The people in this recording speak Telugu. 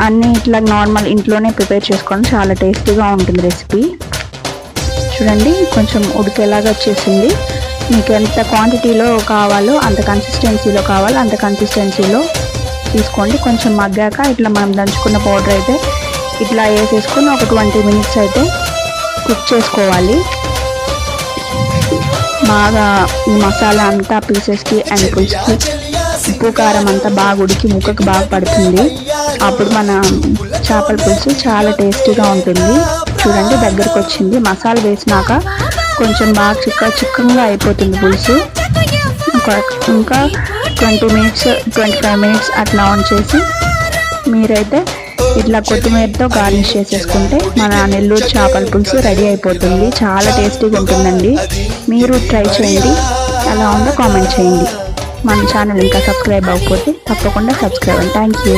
అన్నీ ఇట్లా నార్మల్ ఇంట్లోనే ప్రిపేర్ చేసుకోవడం చాలా టేస్టీగా ఉంటుంది రెసిపీ. చూడండి కొంచెం ఉడికేలాగా వచ్చేసింది. మీకు ఎంత క్వాంటిటీలో కావాలో అంత కన్సిస్టెన్సీలో కావాలో అంత కన్సిస్టెన్సీలో తీసుకోండి. కొంచెం మగ్గాక ఇట్లా మనం దంచుకున్న పౌడర్ అయితే ఇట్లా వేసేసుకొని ఒక 20 మినిట్స్ అయితే కుక్ చేసుకోవాలి. బాగా ఈ మసాలా అంతా పీసెస్కి అండ్ పులుసుకి ఉప్పు కారం అంతా బాగా ఉడికి ముక్కకు బాగా పడుతుంది. అప్పుడు మన చేపల పులుసు చాలా టేస్టీగా ఉంటుంది. చూడండి దగ్గరకు వచ్చింది. మసాలా వేసినాక కొంచెం బాగా చిక్కగా అయిపోతుంది పులుసు. ఇంకా 20 మినిట్స్ 25 మినిట్స్ అట్లా ఆన్ చేసి మీరైతే ఇట్లా కొత్తిమీరతో గార్నిష్ చేసేసుకుంటే మన నెల్లూరు చేపల పులుసు రెడీ అయిపోతుంది. చాలా టేస్టీగా ఉంటుందండి. మీరు ట్రై చేయండి. ఎలా ఉందో కామెంట్ చేయండి. మన ఛానల్ ఇంకా సబ్స్క్రైబ్ అవ్వకపోతే తప్పకుండా సబ్స్క్రైబ్. Thank you.